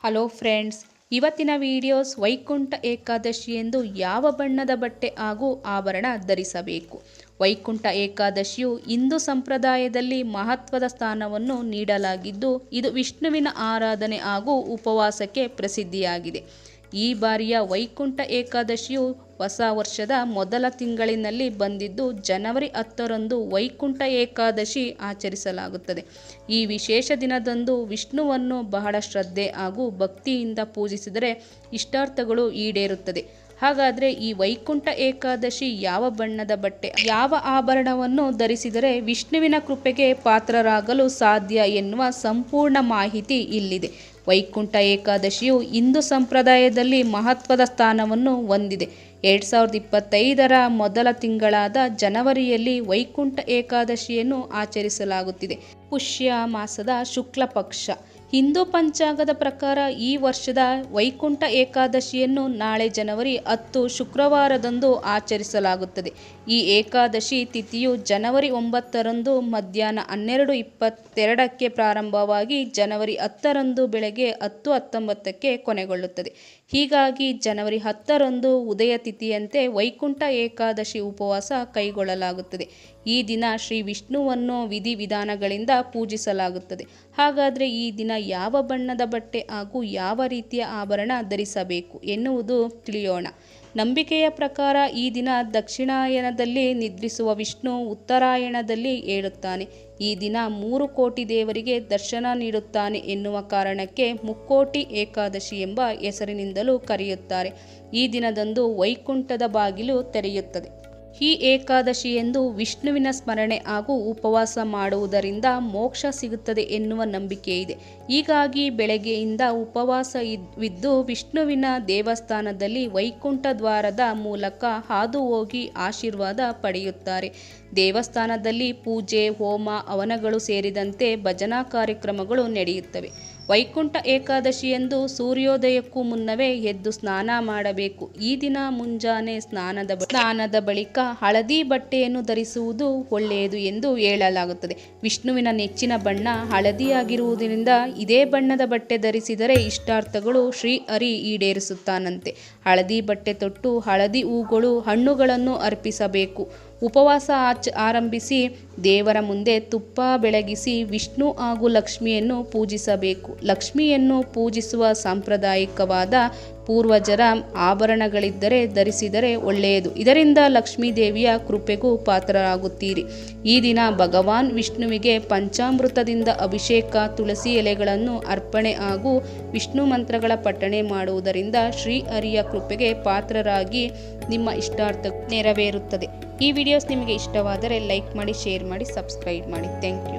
Hello friends, ಇವತ್ತಿನ videos Vaikuntha ಏಕಾದಶಿಯಂದು ಯಾವ ಬಣ್ಣದ ಬಟ್ಟೆ ಹಾಗೂ ಆಭರಣ ಧರಿಸಬೇಕು. ವೈಕುಂಠ ಏಕಾದಶಿಯು ಹಿಂದೂ ಸಂಪ್ರದಾಯದಲ್ಲಿ ಮಹತ್ವದ ಸ್ಥಾನವನ್ನು ನೀಡಲಾಗಿದ್ದು, ಇದು ವಿಷ್ಣುವಿನ ಆರಾಧನೆ ಹಾಗೂ ಉಪವಾಸಕ್ಕೆ ಪ್ರಸಿದ್ಧಿಯಾಗಿದೆ. ಈ ಬಾರಿಯ ವೈಕುಂಠ ಏಕಾದಶಿಯು ಹೊಸ ವರ್ಷದ ಮೊದಲ ತಿಂಗಳಿನಲ್ಲಿ ಬಂದಿದ್ದು, ಜನವರಿ 10ರಂದು ವೈಕುಂಠ ಏಕಾದಶಿ ಆಚರಿಸಲಾಗುತ್ತದೆ. ಈ ವಿಶೇಷ ದಿನದಂದು ವಿಷ್ಣುವನ್ನು ಬಹಳ ಶ್ರದ್ಧೆ ಹಾಗೂ ಭಕ್ತಿಯಿಂದ ಪೂಜಿಸಿದರೆ ಇಷ್ಟಾರ್ಥಗಳು ಈಡೇರುತ್ತದೆ. ಹಾಗಾದರೆ ಈ ವೈಕುಂಠ ಏಕಾದಶಿ ಯಾವ ಬಣ್ಣದ ಬಟ್ಟೆ, ಯಾವ ಆಭರಣವನ್ನು ಧರಿಸಿದರೆ ವಿಷ್ಣುವಿನ ಕೃಪೆಗೆ ಪಾತ್ರರಾಗಲು ಸಾಧ್ಯ ಎನ್ನುವ ಸಂಪೂರ್ಣ ಮಾಹಿತಿ ಇಲ್ಲಿದೆ. ವೈಕುಂಠ ಏಕಾದಶಿಯು ಹಿಂದೂ ಸಂಪ್ರದಾಯದಲ್ಲಿ ಮಹತ್ವದ ಸ್ಥಾನವನ್ನು ಹೊಂದಿದೆ. 2025ರ ಮೊದಲ ತಿಂಗಳಾದ ಜನವರಿಯಲ್ಲಿ ವೈಕುಂಠ ಏಕಾದಶಿಯನ್ನು ಆಚರಿಸಲಾಗುತ್ತಿದೆ. ಪುಷ್ಯ ಮಾಸದ ಶುಕ್ಲ ಪಕ್ಷ. ಹಿಂದೂ ಪಂಚಾಂಗದ ಪ್ರಕಾರ ಈ ವರ್ಷದ ವೈಕುಂಠ ಏಕಾದಶಿಯನ್ನು ನಾಳೆ ಜನವರಿ 10 ಶುಕ್ರವಾರದಂದು ಆಚರಿಸಲಾಗುತ್ತದೆ. ಈ ಏಕಾದಶಿ ತಿಥಿಯು ಜನವರಿ 9ರಂದು ಮಧ್ಯಾಹ್ನ 12:22ಕ್ಕೆ ಪ್ರಾರಂಭವಾಗಿ ಜನವರಿ 10ರಂದು ಬೆಳಗ್ಗೆ 10:19ಕ್ಕೆ ಕೊನೆಗೊಳ್ಳುತ್ತದೆ. ಹೀಗಾಗಿ ಜನವರಿ 10ರಂದು ಉದಯ ತಿಥಿಯಂತೆ ವೈಕುಂಠ ಏಕಾದಶಿ ಉಪವಾಸ ಕೈಗೊಳ್ಳಲಾಗುತ್ತದೆ. ಈ ದಿನ ಶ್ರೀ ವಿಷ್ಣುವನ್ನು ವಿಧಿವಿಧಾನಗಳಿಂದ ಪೂಜಿಸಲಾಗುತ್ತದೆ. ಹಾಗಾದರೆ ಈ ದಿನ ಯಾವ ಬಣ್ಣದ ಬಟ್ಟೆ ಹಾಗೂ ಯಾವ ರೀತಿಯ ಆಭರಣ ಧರಿಸಬೇಕು ಎನ್ನುವುದು ತಿಳಿಯೋಣ. ನಂಬಿಕೆಯ ಪ್ರಕಾರ ಈ ದಿನ ದಕ್ಷಿಣಾಯನದಲ್ಲಿ ನಿದ್ರಿಸುವ ವಿಷ್ಣು ಉತ್ತರಾಯಣದಲ್ಲಿ ಏಳುತ್ತಾನೆ. ಈ ದಿನ 3 ಕೋಟಿ ದೇವರಿಗೆ ದರ್ಶನ ನೀಡುತ್ತಾನೆ ಎನ್ನುವ ಕಾರಣಕ್ಕೆ ಮುಕ್ಕೋಟಿ ಏಕಾದಶಿ ಎಂಬ ಹೆಸರಿನಿಂದಲೂ ಕರೆಯುತ್ತಾರೆ. ಈ ದಿನದಂದು ವೈಕುಂಠದ ಬಾಗಿಲು ತೆರೆಯುತ್ತದೆ. ಈ ಏಕಾದಶಿಯಂದು ವಿಷ್ಣುವಿನ ಸ್ಮರಣೆ ಹಾಗೂ ಉಪವಾಸ ಮಾಡುವುದರಿಂದ ಮೋಕ್ಷ ಸಿಗುತ್ತದೆ ಎನ್ನುವ ನಂಬಿಕೆ ಇದೆ. ಹೀಗಾಗಿ ಬೆಳಗ್ಗೆಯಿಂದ ಉಪವಾಸವಿದ್ದು ವಿಷ್ಣುವಿನ ದೇವಸ್ಥಾನದಲ್ಲಿ ವೈಕುಂಠ ದ್ವಾರದ ಮೂಲಕ ಹಾದು ಹೋಗಿ ಆಶೀರ್ವಾದ ಪಡೆಯುತ್ತಾರೆ. ದೇವಸ್ಥಾನದಲ್ಲಿ ಪೂಜೆ, ಹೋಮ, ಹವನಗಳು ಸೇರಿದಂತೆ ಭಜನಾ ಕಾರ್ಯಕ್ರಮಗಳು ನಡೆಯುತ್ತವೆ. ವೈಕುಂಠ ಏಕಾದಶಿಯಂದು ಸೂರ್ಯೋದಯಕ್ಕೂ ಮುನ್ನವೇ ಎದ್ದು ಸ್ನಾನ ಮಾಡಬೇಕು. ಈ ದಿನ ಮುಂಜಾನೆ ಸ್ನಾನದ ಬಳಿಕ ಹಳದಿ ಬಟ್ಟೆಯನ್ನು ಧರಿಸುವುದು ಒಳ್ಳೆಯದು ಎಂದು ಹೇಳಲಾಗುತ್ತದೆ. ವಿಷ್ಣುವಿನ ನೆಚ್ಚಿನ ಬಣ್ಣ ಹಳದಿಯಾಗಿರುವುದರಿಂದ ಇದೇ ಬಣ್ಣದ ಬಟ್ಟೆ ಧರಿಸಿದರೆ ಇಷ್ಟಾರ್ಥಗಳು ಶ್ರೀಹರಿ ಈಡೇರಿಸುತ್ತಾನಂತೆ. ಹಳದಿ ಬಟ್ಟೆ ತೊಟ್ಟು ಹಳದಿ ಹೂಗಳು, ಹಣ್ಣುಗಳನ್ನು ಅರ್ಪಿಸಬೇಕು. ಉಪವಾಸ ಆರಂಭಿಸಿ ದೇವರ ಮುಂದೆ ತುಪ್ಪ ಬೆಳಗಿಸಿ ವಿಷ್ಣು ಹಾಗೂ ಲಕ್ಷ್ಮಿಯನ್ನು ಪೂಜಿಸಬೇಕು. ಲಕ್ಷ್ಮಿಯನ್ನು ಪೂಜಿಸುವ ಸಾಂಪ್ರದಾಯಿಕವಾದ ಪೂರ್ವಜರ ಆಭರಣಗಳಿದ್ದರೆ ಧರಿಸಿದರೆ ಒಳ್ಳೆಯದು. ಇದರಿಂದ ಲಕ್ಷ್ಮೀ ದೇವಿಯ ಕೃಪೆಗೂ ಪಾತ್ರರಾಗುತ್ತೀರಿ. ಈ ದಿನ ಭಗವಾನ್ ವಿಷ್ಣುವಿಗೆ ಪಂಚಾಮೃತದಿಂದ ಅಭಿಷೇಕ, ತುಳಸಿ ಎಲೆಗಳನ್ನು ಅರ್ಪಣೆ ಹಾಗೂ ವಿಷ್ಣು ಮಂತ್ರಗಳ ಪಠಣೆ ಮಾಡುವುದರಿಂದ ಶ್ರೀಹರಿಯ ಕೃಪೆಗೆ ಪಾತ್ರರಾಗಿ ನಿಮ್ಮ ಇಷ್ಟಾರ್ಥ ನೆರವೇರುತ್ತದೆ. ಈ ವಿಡಿಯೋಸ್ ನಿಮಗೆ ಇಷ್ಟವಾದರೆ ಲೈಕ್ ಮಾಡಿ, ಶೇರ್ ಮಾಡಿ, ಸಬ್ಸ್ಕ್ರೈಬ್ ಮಾಡಿ. Thank you.